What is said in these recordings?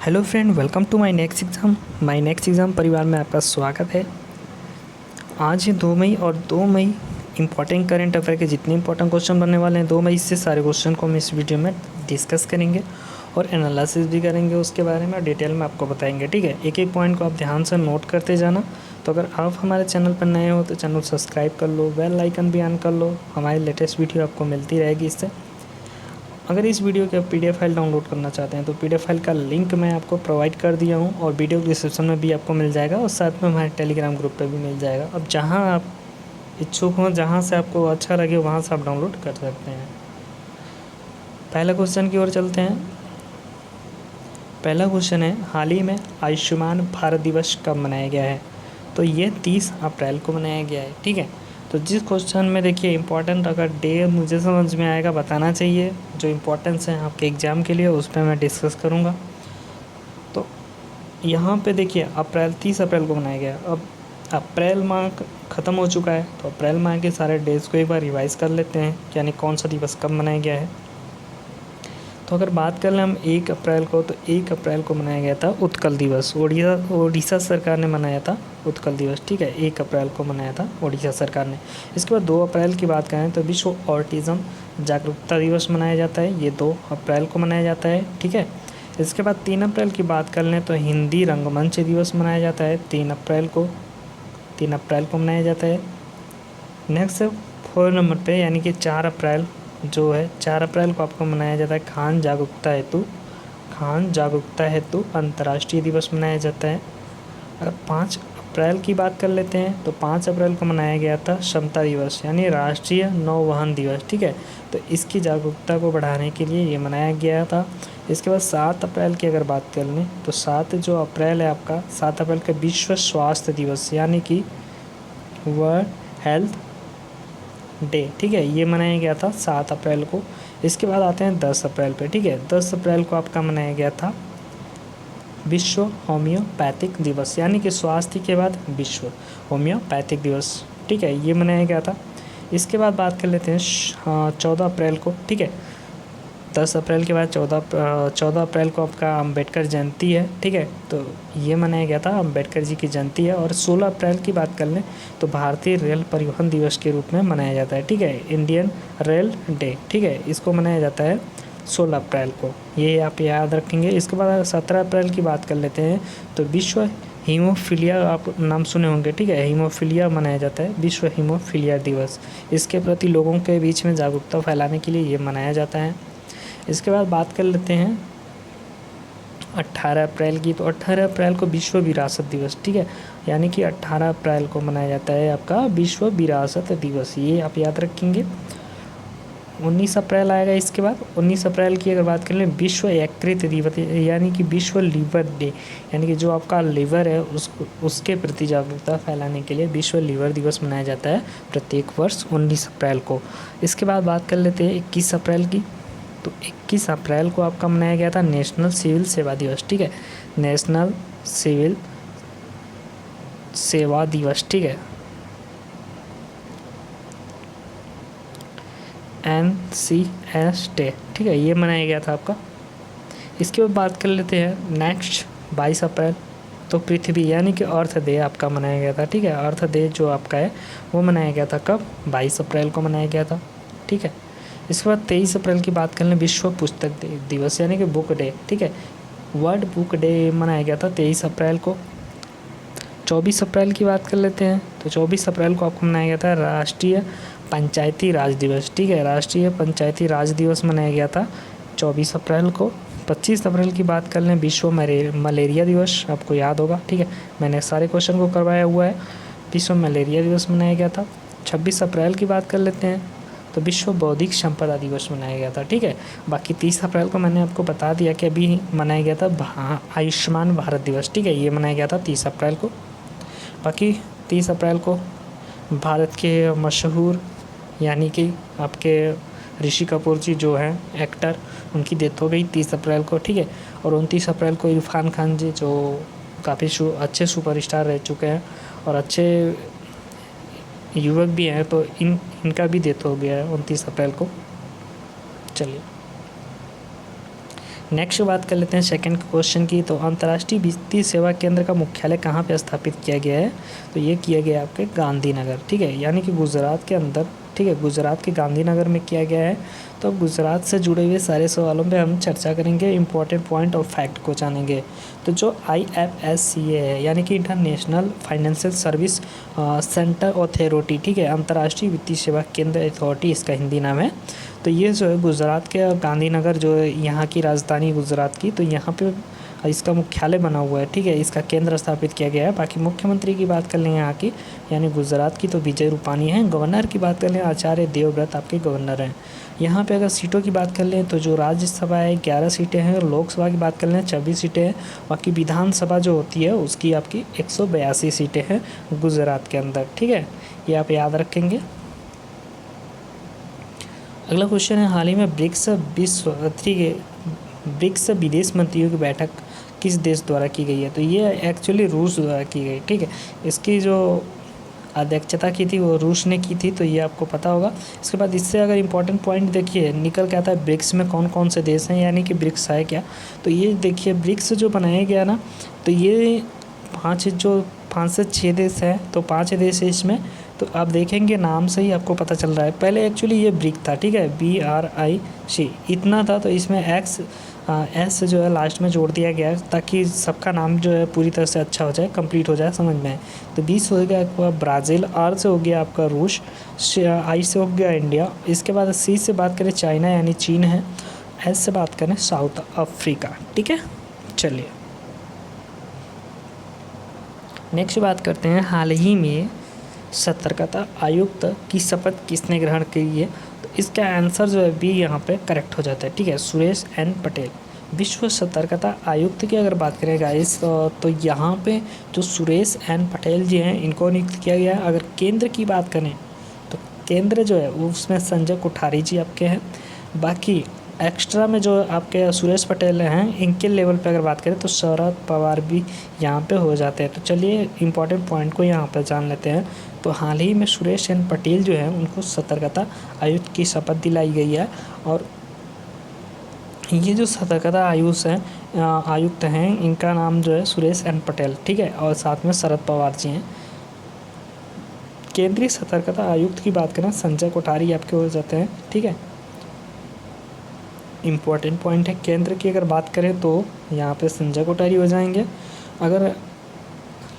Hello friend, welcome to my next exam परिवार में आपका स्वागत है। आज है 2 मई और 2 मई इंपॉर्टेंट करंट अफेयर के जितने इंपॉर्टेंट क्वेश्चन बनने वाले हैं 2 मई से सारे क्वेश्चन को हम इस वीडियो में डिस्कस करेंगे और एनालिसिस भी करेंगे उसके बारे में और डिटेल में आपको बताएंगे। ठीक है, एक एक पॉइंट को आप ध्यान से नोट करते जाना। तो अगर आप हमारे चैनल पर नए हो तो चैनल सब्सक्राइब कर लो, बेल आइकन भी ऑन कर लो, हमारी लेटेस्ट वीडियो आपको मिलती रहेगी इससे। अगर इस वीडियो के पीडीएफ फाइल डाउनलोड करना चाहते हैं तो पीडीएफ फाइल का लिंक मैं आपको प्रोवाइड कर दिया हूँ और वीडियो डिस्क्रिप्शन में भी आपको मिल जाएगा और साथ में हमारे टेलीग्राम ग्रुप पे भी मिल जाएगा। अब जहाँ आप इच्छुक हों, जहाँ से आपको अच्छा लगे वहाँ से आप डाउनलोड कर सकते हैं। पहला क्वेश्चन की ओर चलते हैं। पहला क्वेश्चन है, हाल ही में आयुष्मान भारत दिवस कब मनाया गया है? तो ये 30 अप्रैल को मनाया गया है। ठीक है, तो जिस क्वेश्चन में देखिए इंपॉर्टेंट अगर डे मुझे समझ में आएगा बताना चाहिए, जो इम्पोर्टेंस है आपके एग्ज़ाम के लिए उस पर मैं डिस्कस करूँगा। तो यहाँ पे देखिए 30 अप्रैल को मनाया गया। अब अप्रैल माह ख़त्म हो चुका है तो अप्रैल माह के सारे डेज़ को एक बार रिवाइज़ कर लेते हैं, यानी कौन सा दिवस कब मनाया गया है। तो अगर बात कर लें हम 1 अप्रैल को, तो 1 अप्रैल को मनाया गया था उत्कल दिवस। उड़ीसा सरकार ने मनाया था उत्कल दिवस। ठीक है, 1 अप्रैल को मनाया था उड़ीसा सरकार ने। इसके बाद 2 अप्रैल की बात करें तो विश्व ऑटिज़म जागरूकता दिवस मनाया जाता है, ये 2 अप्रैल को मनाया जाता है। ठीक है, इसके बाद 3 अप्रैल की बात कर लें तो हिंदी रंगमंच दिवस मनाया जाता है, 3 अप्रैल को मनाया जाता है। नेक्स्ट 4 नंबर पे यानी कि 4 अप्रैल जो है, 4 अप्रैल को आपको मनाया जाता है खान जागरूकता हेतु अंतर्राष्ट्रीय दिवस मनाया जाता है। अगर 5 अप्रैल की बात कर लेते हैं तो 5 अप्रैल को मनाया गया था क्षमता दिवस, यानी राष्ट्रीय नौवहन दिवस। ठीक है, तो इसकी जागरूकता को बढ़ाने के लिए ये मनाया गया था। इसके बाद 7 अप्रैल की अगर बात कर लें तो 7 जो अप्रैल है आपका, 7 अप्रैल का विश्व स्वास्थ्य दिवस यानी कि वर्ल्ड हेल्थ डे। ठीक है, ये मनाया गया था 7 अप्रैल को। इसके बाद आते हैं 10 अप्रैल पे। ठीक है, 10 अप्रैल को आपका मनाया गया था विश्व होम्योपैथिक दिवस, यानी कि स्वास्थ्य के बाद विश्व होम्योपैथिक दिवस। ठीक है, ये मनाया गया था। इसके बाद बात कर लेते हैं 14 अप्रैल को। ठीक है, 10 अप्रैल के बाद 14 अप्रैल को आपका अम्बेडकर जयंती है। ठीक है, तो ये मनाया गया था, अम्बेडकर जी की जयंती है। और 16 अप्रैल की बात कर लें तो भारतीय रेल परिवहन दिवस के रूप में मनाया जाता है। ठीक है, इंडियन रेल डे। ठीक है, इसको मनाया जाता है 16 अप्रैल को, ये आप याद रखेंगे। इसके बाद 17 अप्रैल की बात कर लेते हैं तो विश्व हीमोफीलिया, आप नाम सुने होंगे। ठीक है, हीमोफीलिया मनाया जाता है, विश्व हीमोफीलिया दिवस। इसके प्रति लोगों के बीच में जागरूकता फैलाने के लिए ये मनाया जाता है। इसके बाद बात कर लेते हैं 18 अप्रैल की। तो 18 अप्रैल को विश्व विरासत दिवस। ठीक है, यानी कि 18 अप्रैल को मनाया जाता है आपका विश्व विरासत दिवस, ये आप याद रखेंगे। 19 अप्रैल आएगा। इसके बाद 19 अप्रैल की अगर बात कर लें विश्व यकृत दिवस, यानी कि विश्व लीवर डे, यानी कि जो आपका लीवर है उसके प्रति जागरूकता फैलाने के लिए विश्व लीवर दिवस मनाया जाता है प्रत्येक वर्ष 19 अप्रैल को। इसके बाद बात कर लेते हैं 21 अप्रैल की। तो 21 अप्रैल को आपका मनाया गया था नेशनल सिविल सेवा दिवस। ठीक है, नेशनल सिविल सेवा दिवस। ठीक है, NCS डे। ठीक है, ये मनाया गया था आपका। इसके बाद बात कर लेते हैं नेक्स्ट 22 अप्रैल। तो पृथ्वी यानी कि अर्थ डे आपका मनाया गया था। ठीक है, अर्थ डे जो आपका है वो मनाया गया था कब? 22 अप्रैल को मनाया गया था। ठीक है, इसके बाद 23 अप्रैल की बात कर लें विश्व पुस्तक दिवस, यानी कि बुक डे। ठीक है, वर्ल्ड बुक डे मनाया गया था 23 अप्रैल को। 24 अप्रैल की बात कर लेते हैं तो 24 अप्रैल को आपको मनाया गया था राष्ट्रीय पंचायती राज दिवस। ठीक है, राष्ट्रीय पंचायती राज दिवस मनाया गया था 24 अप्रैल को। 25 अप्रैल की बात कर लें विश्व मलेरिया दिवस, आपको याद होगा। ठीक है, मैंने सारे क्वेश्चन को करवाया हुआ है। विश्व मलेरिया दिवस मनाया गया था। 26 अप्रैल की बात कर लेते हैं तो विश्व बौद्धिक संपदा दिवस मनाया गया था। ठीक है, बाकी 30 अप्रैल को मैंने आपको बता दिया कि अभी मनाया गया था आयुष्मान भारत दिवस। ठीक है, ये मनाया गया था 30 अप्रैल को। बाकी 30 अप्रैल को भारत के मशहूर यानी कि आपके ऋषि कपूर जी जो हैं एक्टर, उनकी डेथ हो गई 30 अप्रैल को। ठीक है, और 29 अप्रैल को इरफान खान जी जो काफ़ी अच्छे सुपरस्टार रह चुके हैं और अच्छे युवक भी हैं, तो इनका भी डेथ हो गया है 29 अप्रैल को। चलिए, नेक्स्ट बात कर लेते हैं सेकंड क्वेश्चन की। तो अंतर्राष्ट्रीय वित्तीय सेवा केंद्र का मुख्यालय कहाँ पे स्थापित किया गया है? तो ये किया गया है आपके गांधीनगर, ठीक है, यानी कि गुजरात के अंदर, ठीक है, गुजरात के गांधीनगर में किया गया है। तो अब गुजरात से जुड़े हुए सारे सवालों पे हम चर्चा करेंगे, इंपॉर्टेंट पॉइंट और फैक्ट को जानेंगे। तो जो IFSCA है, यानी कि international financial service centre authority, ठीक है, अंतर्राष्ट्रीय वित्तीय सेवा केंद्र अथॉरिटी इसका हिंदी नाम है। तो ये जो है गुजरात के गांधीनगर, जो है यहाँ की राजधानी गुजरात की, तो यहाँ पे इसका मुख्यालय बना हुआ है, ठीक है, इसका केंद्र स्थापित किया गया है। बाकी मुख्यमंत्री की बात कर लें यहाँ की, यानी गुजरात की, तो विजय रूपानी हैं। गवर्नर की बात कर लें, आचार्य देवव्रत आपके गवर्नर हैं। यहाँ पे अगर सीटों की बात कर लें तो जो राज्यसभा है 11 सीटें हैं, और लोकसभा की बात कर लें 26 सीटें हैं। बाकी विधानसभा जो होती है उसकी आपकी 182 सीटें हैं गुजरात के अंदर, ठीक है, ये आप याद रखेंगे। अगला क्वेश्चन है, हाल ही में ब्रिक्स विदेश मंत्रियों की बैठक किस देश द्वारा की गई है? तो ये एक्चुअली रूस द्वारा की गई, ठीक है, इसकी जो अध्यक्षता की थी वो रूस ने की थी, तो ये आपको पता होगा। इसके बाद इससे अगर इंपॉर्टेंट पॉइंट देखिए निकल के आता है, ब्रिक्स में कौन कौन से देश हैं, यानी कि ब्रिक्स है क्या? तो ये देखिए ब्रिक्स जो बनाया गया ना, तो ये 5 से 6 देश हैं, तो 5 देश है इसमें। तो आप देखेंगे नाम से ही आपको पता चल रहा है, पहले एक्चुअली ये ब्रिक था, ठीक है, BRIC इतना था, तो इसमें एस जो है लास्ट में जोड़ दिया गया है, ताकि सबका नाम जो है पूरी तरह से अच्छा हो जाए, कंप्लीट हो जाए, समझ में आए। तो 20 हो गया आपका ब्राज़ील, R से हो गया आपका रूस, I से हो गया इंडिया, इसके बाद C से बात करें चाइना यानी चीन है, S से बात करें साउथ अफ्रीका, ठीक है। चलिए नेक्स्ट बात करते हैं, हाल ही में सतर्कता आयुक्त की शपथ किसने ग्रहण की है? तो इसका आंसर जो है बी यहाँ पे करेक्ट हो जाता है, ठीक है, सुरेश एन पटेल। विश्व सतर्कता आयुक्त की अगर बात करें गाइस, तो यहाँ पे जो सुरेश एन पटेल जी हैं इनको नियुक्त किया गया है। अगर केंद्र की बात करें तो केंद्र जो है वो उसमें संजय कोठारी जी आपके हैं। बाकी एक्स्ट्रा में जो आपके सुरेश पटेल हैं, इनके लेवल पे अगर बात करें तो शरद पवार भी यहाँ पे हो जाते हैं। तो चलिए इंपॉर्टेंट पॉइंट को यहाँ पर जान लेते हैं। तो हाल ही में सुरेश एन पटेल जो है उनको सतर्कता आयुक्त की शपथ दिलाई गई है, और ये जो सतर्कता आयुक्त हैं इनका नाम जो है सुरेश एन पटेल, ठीक है, और साथ में शरद पवार जी हैं। केंद्रीय सतर्कता आयुक्त की बात करें संजय कोठारी आपके हो जाते हैं, ठीक है। इम्पॉर्टेंट पॉइंट है, केंद्र की अगर बात करें तो यहाँ पे संजय कोठारी हो जाएंगे। अगर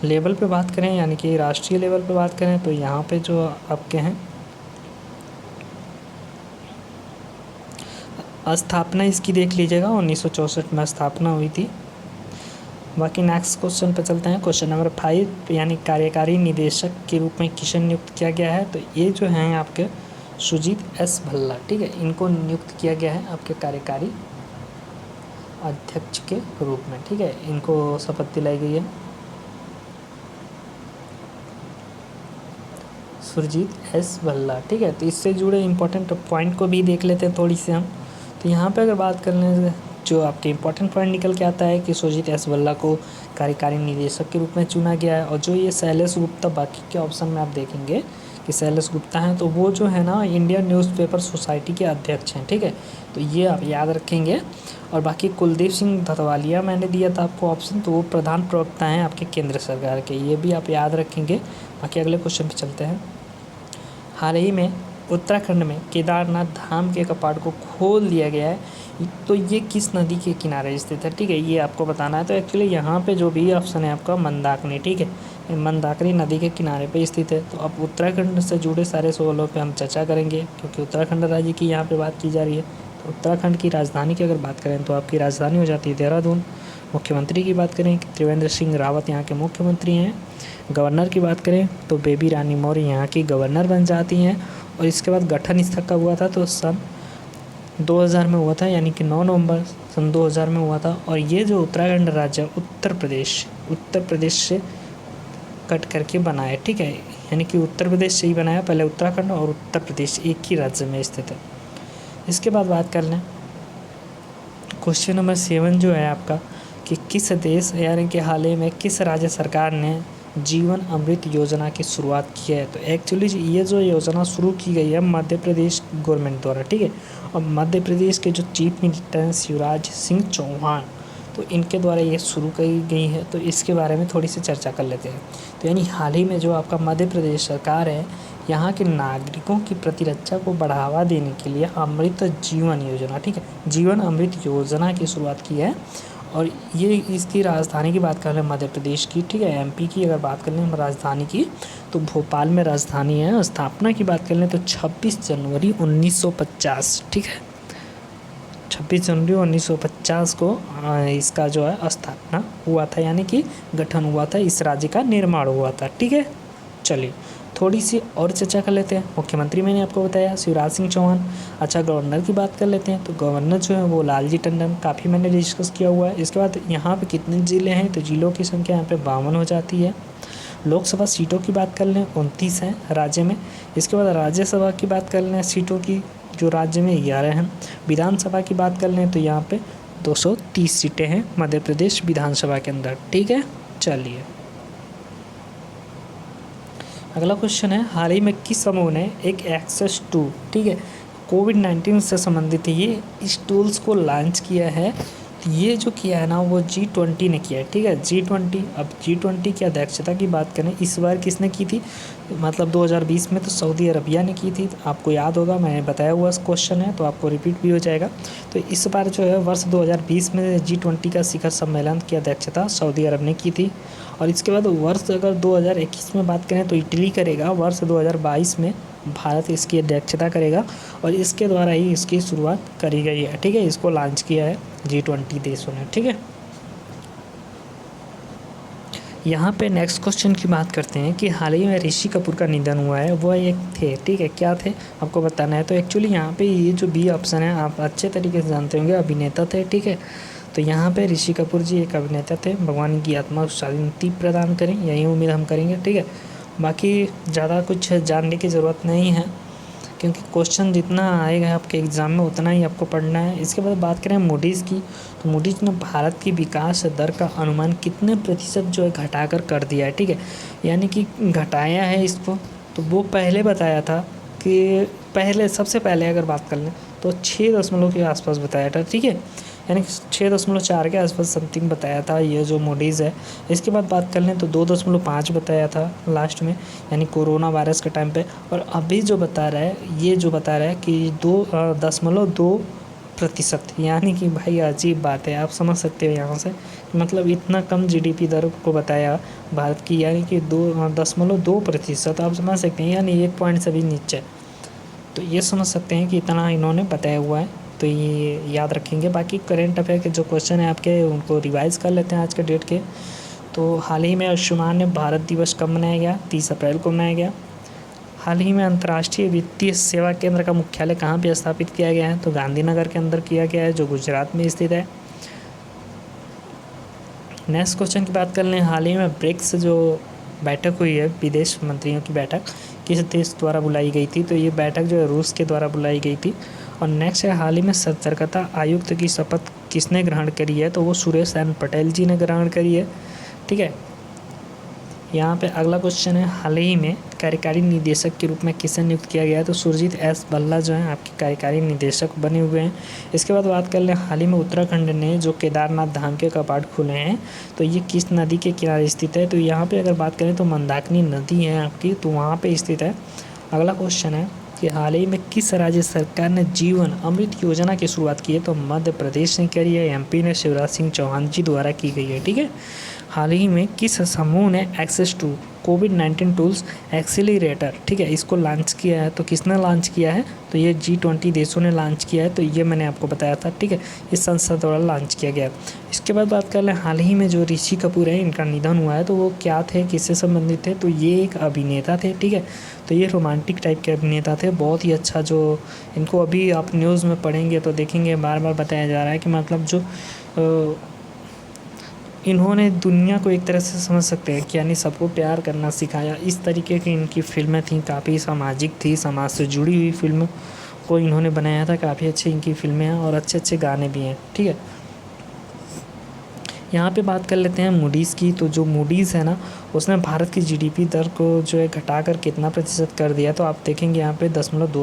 लेवल पे बात करें यानी कि राष्ट्रीय लेवल पे बात करें तो यहाँ पे जो आपके हैं स्थापना इसकी देख लीजिएगा, 1964 में स्थापना हुई थी। बाकी नेक्स्ट क्वेश्चन पे चलते हैं, क्वेश्चन नंबर 5, यानी कार्यकारी निदेशक के रूप में किसे नियुक्त किया गया है? तो ये जो हैं आपके सुजीत S भल्ला, ठीक है, इनको नियुक्त किया गया है आपके कार्यकारी अध्यक्ष के रूप में, ठीक है, इनको शपथ दिलाई गई है। सुरजीत S भल्ला, ठीक है। तो इससे जुड़े इंपॉर्टेंट पॉइंट को भी देख लेते हैं थोड़ी सी हम। तो यहाँ पे अगर बात कर लें जो आपके इंपॉर्टेंट पॉइंट निकल के आता है कि सुरजीत S भल्ला को कार्यकारी निदेशक के रूप में चुना गया है। और जो ये शैलेश गुप्ता, बाकी के ऑप्शन में आप देखेंगे कि शैलेश गुप्ता हैं, तो वो जो है ना इंडियन न्यूज़पेपर सोसाइटी के अध्यक्ष हैं, ठीक है, तो ये आप याद रखेंगे। और बाकी कुलदीप सिंह धतवालिया मैंने दिया था आपको ऑप्शन, तो वो प्रधान प्रवक्ता हैं आपके केंद्र सरकार के, ये भी आप याद रखेंगे। बाकी अगले क्वेश्चन पे चलते हैं। हाल ही में उत्तराखंड में केदारनाथ धाम के कपाट को खोल दिया गया है, तो ये किस नदी के किनारे स्थित है? ठीक है, ये आपको बताना है। तो एक्चुअली यहाँ पे जो भी ऑप्शन है आपका मंदाकिनी, ठीक है, मंदाकिनी नदी के किनारे पे स्थित है। तो अब उत्तराखंड से जुड़े सारे सवालों पे हम चर्चा करेंगे, क्योंकि उत्तराखंड राज्य की यहाँ पे बात की जा रही है। तो उत्तराखंड की राजधानी की अगर बात करें तो आपकी राजधानी हो जाती है देहरादून। मुख्यमंत्री की बात करें त्रिवेंद्र सिंह रावत यहाँ के मुख्यमंत्री हैं। गवर्नर की बात करें तो बेबी रानी मौर्य यहाँ की गवर्नर बन जाती हैं। और इसके बाद गठन इसका कब हुआ था? तो सन 2000 में हुआ था, यानी कि 9 नवंबर सन 2000 में हुआ था। और ये जो उत्तराखंड राज्य उत्तर प्रदेश से कट करके बना है, ठीक है, यानी कि उत्तर प्रदेश से ही बनाया। पहले उत्तराखंड और उत्तर प्रदेश एक ही राज्य में स्थित है। इसके बाद बात कर लें क्वेश्चन नंबर 7 जो है आपका कि किस देश यानी कि हाल ही में किस राज्य सरकार ने जीवन अमृत योजना की शुरुआत की है? तो एक्चुअली ये जो योजना शुरू की गई है मध्य प्रदेश गवर्नमेंट द्वारा, ठीक है। और मध्य प्रदेश के जो चीफ मिनिस्टर हैं शिवराज सिंह चौहान, तो इनके द्वारा ये शुरू की गई है। तो इसके बारे में थोड़ी सी चर्चा कर लेते हैं। तो यानी हाल ही में जो आपका मध्य प्रदेश सरकार है, यहाँ के नागरिकों की प्रतिरक्षा को बढ़ावा देने के लिए अमृत जीवन योजना, ठीक है, जीवन अमृत योजना की शुरुआत की है। और ये इसकी राजधानी की बात कर लें मध्य प्रदेश की, ठीक है, एमपी की अगर बात कर लें राजधानी की तो भोपाल में राजधानी है। स्थापना की बात कर लें तो 26 जनवरी 1950, ठीक है, 26 जनवरी 1950 को इसका जो है स्थापना हुआ था, यानी कि गठन हुआ था, इस राज्य का निर्माण हुआ था, ठीक है। चलिए थोड़ी सी और चर्चा कर लेते हैं। मुख्यमंत्री मैंने आपको बताया शिवराज सिंह चौहान। अच्छा, गवर्नर की बात कर लेते हैं। तो गवर्नर जो है वो लालजी टंडन, काफ़ी मैंने डिस्कस किया हुआ है। इसके बाद यहाँ पे कितने ज़िले हैं, तो जिलों की संख्या यहाँ पे 52 हो जाती है। लोकसभा सीटों की बात कर लें 29 हैं राज्य में। इसके बाद राज्यसभा की बात कर लें सीटों की, जो राज्य में 11 हैं। विधानसभा की बात कर लें तो यहाँ पे 230 सीटें हैं मध्य प्रदेश विधानसभा के अंदर, ठीक है। चलिए अगला क्वेश्चन है, हाल ही में किस समूह ने एक एक्सेस टू, ठीक है, कोविड-19 से संबंधित ये इस टूल्स को लॉन्च किया है? तो ये जो किया है ना वो G20 ने किया है, ठीक है, G20। अब G20 की अध्यक्षता की बात करें इस बार किसने की थी, मतलब 2020 में तो सऊदी अरबिया ने की थी। तो आपको याद होगा, मैंने बताया हुआ क्वेश्चन है तो आपको रिपीट भी हो जाएगा। तो इस बार जो है वर्ष 2020 में G20 का शिखर सम्मेलन की अध्यक्षता सऊदी अरब ने की थी। और इसके बाद वर्ष अगर 2021 में बात करें तो इटली करेगा। वर्ष 2022 में भारत इसकी अध्यक्षता करेगा और इसके द्वारा ही इसकी शुरुआत करी गई है, ठीक है। इसको लॉन्च किया है G20 देशों ने, ठीक है। यहाँ पे नेक्स्ट क्वेश्चन की बात करते हैं कि हाल ही में ऋषि कपूर का निधन हुआ है। वो एक थे, ठीक है, क्या थे आपको बताना है। तो एक्चुअली यहाँ पे ये जो बी ऑप्शन है आप अच्छे तरीके से जानते होंगे, अभिनेता थे, ठीक है। तो यहाँ पे ऋषि कपूर जी एक अभिनेता थे। भगवान की आत्मा को शांति प्रदान करें, यही उम्मीद हम करेंगे, ठीक है। बाकी ज़्यादा कुछ जानने की ज़रूरत नहीं है, क्योंकि क्वेश्चन जितना आएगा आपके एग्ज़ाम में उतना ही आपको पढ़ना है। इसके बाद बात करें मूडीज़ की, तो मूडीज़ ने भारत की विकास दर का अनुमान कितने प्रतिशत जो है घटाकर कर दिया है, ठीक है, यानी कि घटाया है इसको। तो वो पहले बताया था कि सबसे पहले अगर बात कर लें तो 6 के आसपास बताया था, ठीक है, यानी 6.4 के आसपास समथिंग बताया था ये जो मूडीज़ है। इसके बाद बात कर लें तो 2.5 बताया था लास्ट में, यानी कोरोना वायरस के टाइम पे। और अभी जो बता रहा है, ये जो बता रहा है कि 2.2%, यानी कि भाई अजीब बात है। आप समझ सकते हो यहाँ से, मतलब इतना कम जीडीपी दर को बताया भारत की, यानी कि 2.2%। आप समझ सकते हैं, यानी 1 पॉइंट से भी नीचे। तो ये समझ सकते हैं कि इतना इन्होंने बताया हुआ है, तो ये याद रखेंगे। बाकी करेंट अफेयर के जो क्वेश्चन हैं आपके उनको रिवाइज कर लेते हैं आज के डेट के। तो हाल ही में आयुष्मान भारत दिवस कब मनाया गया? 30 अप्रैल को मनाया गया। हाल ही में अंतर्राष्ट्रीय वित्तीय सेवा केंद्र का मुख्यालय कहाँ पे स्थापित किया गया है? तो गांधीनगर के अंदर किया गया है, जो गुजरात में स्थित है। नेक्स्ट क्वेश्चन की बात कर लें, हाल ही में ब्रिक्स जो बैठक हुई है, विदेश मंत्रियों की बैठक, किस देश द्वारा बुलाई गई थी? तो ये बैठक जो है रूस के द्वारा बुलाई गई थी। और नेक्स्ट है, हाल ही में सतर्कता आयुक्त की शपथ किसने ग्रहण करी है? तो वो सुरेश एन पटेल जी ने ग्रहण करी है, ठीक है। यहाँ पे अगला क्वेश्चन है, हाल ही में कार्यकारी निदेशक के रूप में किसे नियुक्त किया गया है? तो सुरजीत एस भल्ला जो हैं आपके कार्यकारी निदेशक बने हुए हैं। इसके बाद बात कर लें, हाल ही में उत्तराखंड ने जो केदारनाथ धाम के कपाट खुले हैं, तो ये किस नदी के किनारे स्थित है? तो यहाँ पे अगर बात करें तो मंदाकिनी नदी है आपकी, तो वहाँ पे स्थित है। अगला क्वेश्चन है कि हाल ही में किस राज्य सरकार ने जीवन अमृत योजना की शुरुआत की है? तो मध्य प्रदेश ने करी है, एमपी ने शिवराज सिंह चौहान जी द्वारा की गई है, ठीक है। हाल ही में किस समूह ने एक्सेस टू कोविड-19 टूल्स एक्सीलरेटर, ठीक है, इसको लॉन्च किया है? तो किसने लॉन्च किया है? तो ये G20 देशों ने लॉन्च किया है। तो ये मैंने आपको बताया था, ठीक है, इस संस्था द्वारा लॉन्च किया गया। इसके बाद बात कर लें, हाल ही में जो ऋषि कपूर है इनका निधन हुआ है, तो वो क्या थे, किससे संबंधित थे? तो ये एक अभिनेता थे, ठीक है। तो ये रोमांटिक टाइप के अभिनेता थे, बहुत ही अच्छा। जो इनको अभी आप न्यूज़ में पढ़ेंगे तो देखेंगे बार बार बताया जा रहा है कि मतलब जो इन्होंने दुनिया को एक तरह से समझ सकते हैं कि यानी सबको प्यार करना सिखाया। इस तरीके की इनकी फ़िल्में थीं, काफ़ी सामाजिक थी, समाज से जुड़ी हुई फिल्म को इन्होंने बनाया था। काफ़ी अच्छी इनकी फ़िल्में हैं और अच्छे अच्छे गाने भी हैं, ठीक है। यहाँ पे बात कर लेते हैं मूडीज़ की। तो जो मूडीज़ है ना, उसने भारत की जीडीपी दर को जो है घटाकर कितना प्रतिशत कर दिया, तो आप देखेंगे यहाँ पे 0.2